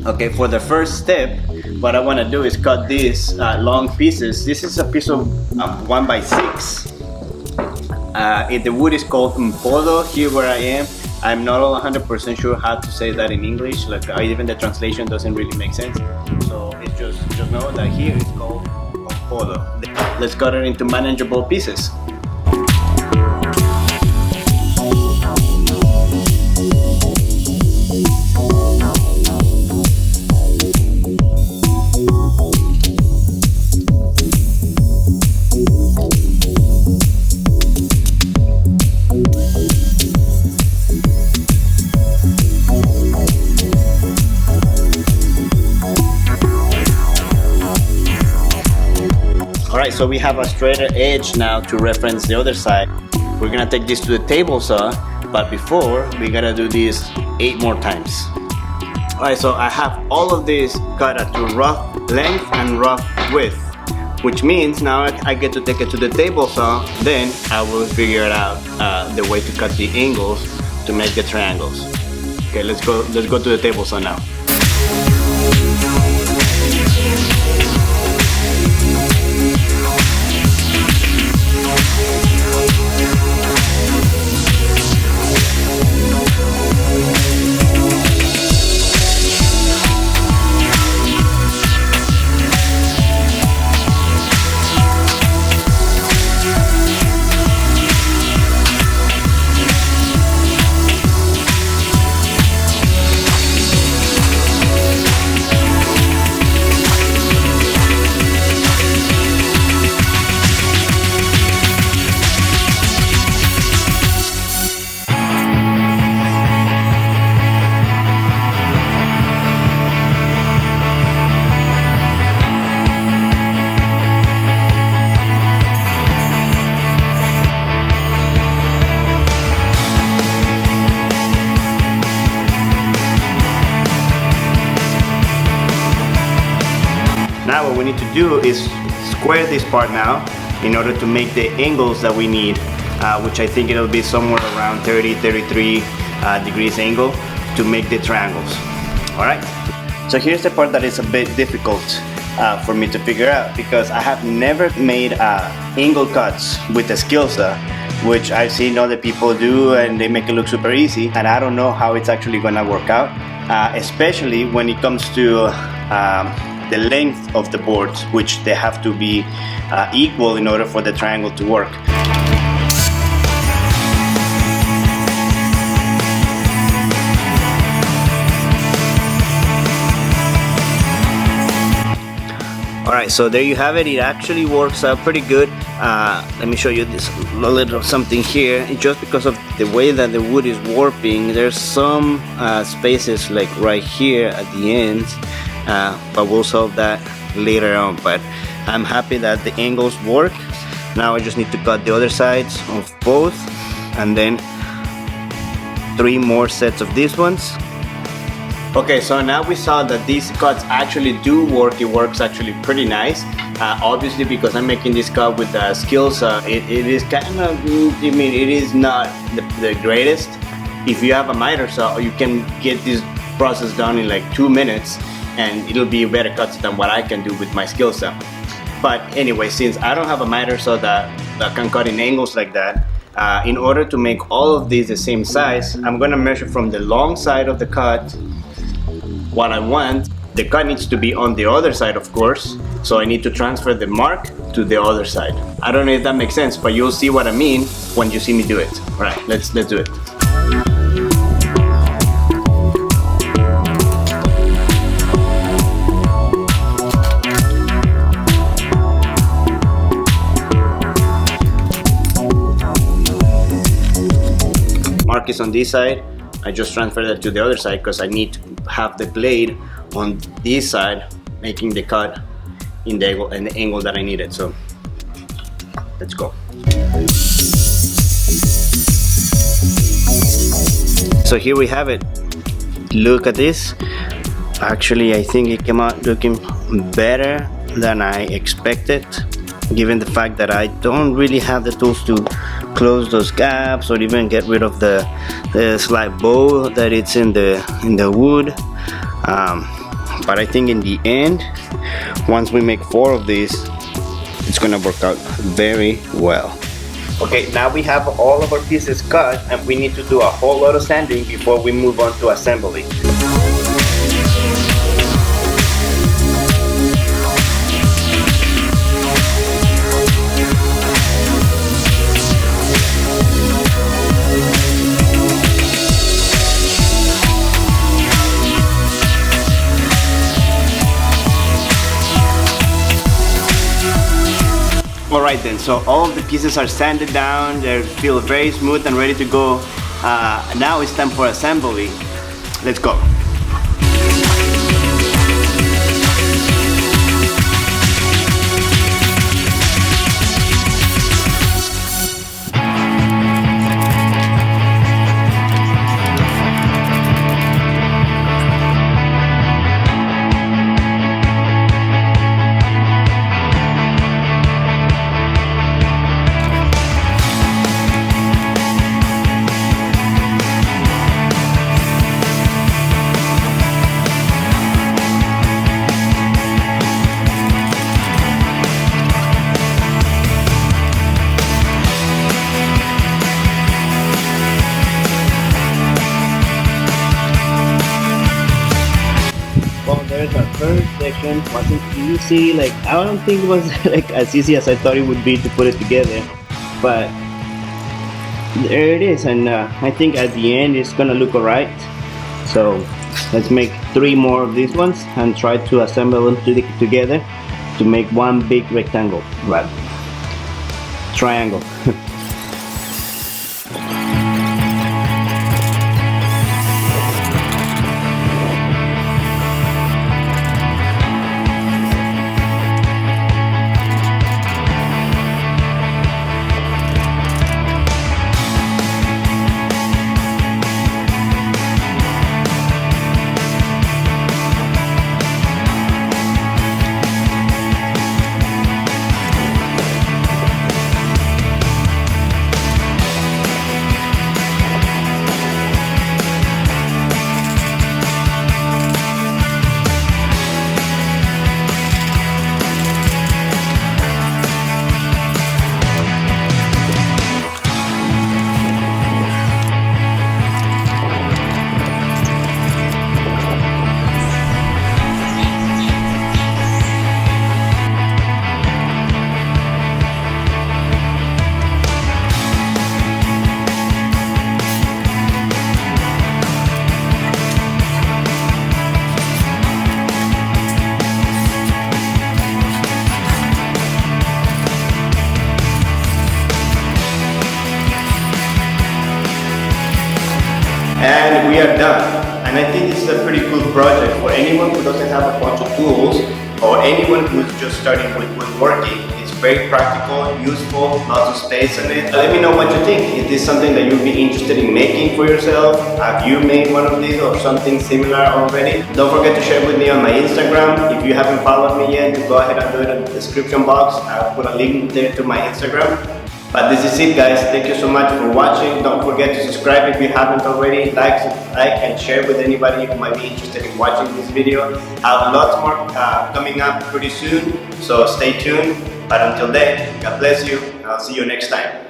Okay, for the first step, what I want to do is cut these long pieces. This is a piece of 1x6. The wood is called mpodo here where I am. I'm not 100% sure how to say that in English. Like even the translation doesn't really make sense. So it's just know that here it's called mpodo. Let's cut it into manageable pieces. Alright, so we have a straighter edge now to reference the other side. We're gonna take this to the table saw, but before we gotta do this 8 more times. Alright, so I have all of this cut at a rough length and rough width, which means now I get to take it to the table saw. Then I will figure out the way to cut the angles to make the triangles. Okay, let's go to the table saw now. Now what we need to do is square this part now in order to make the angles that we need, which I think it'll be somewhere around 33 degrees angle to make the triangles. Alright, so here's the part that is a bit difficult for me to figure out, because I have never made angle cuts with a skill saw, which I've seen other people do and they make it look super easy, and I don't know how it's actually gonna work out, especially when it comes to the length of the boards, which they have to be equal in order for the triangle to work. Alright, so there you have it. It actually works out pretty good. Let me show you this a little something here. Just because of the way that the wood is warping, there's some spaces like right here at the ends, but we'll solve that later on. But I'm happy that the angles work. Now I just need to cut the other sides of both, and then 3 more sets of these ones. Okay, so now we saw that these cuts actually do work. It works actually pretty nice. Obviously, because I'm making this cut with the skill saw, it is kind of, I mean, it is not the greatest. If you have a miter saw, you can get this process done in like 2 minutes, and it'll be better cuts than what I can do with my skill saw. But anyway, since I don't have a miter saw that can cut in angles like that, in order to make all of these the same size, I'm gonna measure from the long side of the cut what I want. The cut needs to be on the other side, of course, so I need to transfer the mark to the other side. I don't know if that makes sense, but you'll see what I mean when you see me do it. All right, let's do it. Mark is on this side. I just transfer that to the other side because I need to have the blade on this side, making the cut in the angle that I needed. So let's go. So here we have it. Look at this. Actually, I think it came out looking better than I expected, given the fact that I don't really have the tools to close those gaps or even get rid of the slight bow that it's in the wood. but I think in the end, once we make 4 of these, it's gonna work out very well. Okay, now we have all of our pieces cut, and we need to do a whole lot of sanding before we move on to assembly. Alright then, so all of the pieces are sanded down, they feel very smooth and ready to go. Now it's time for assembly. Let's go. There's our first section. Wasn't easy, like I don't think it was like as easy as I thought it would be to put it together, but there it is, and I think at the end it's gonna look alright. So let's make 3 more of these ones and try to assemble them together to make one big rectangle, right? Triangle. And we are done. And I think this is a pretty cool project for anyone who doesn't have a bunch of tools, or anyone who's just starting with woodworking. It's very practical, useful, lots of space in it. Let me know what you think. Is this something that you'd be interested in making for yourself? Have you made one of these or something similar already? Don't forget to share with me on my Instagram. If you haven't followed me yet, go ahead and do it in the description box. I'll put a link there to my Instagram. But this is it, guys. Thank you so much for watching. Don't forget to subscribe if you haven't already. Like and share with anybody who might be interested in watching this video. I have lots more coming up pretty soon, so stay tuned. But until then, God bless you. I'll see you next time.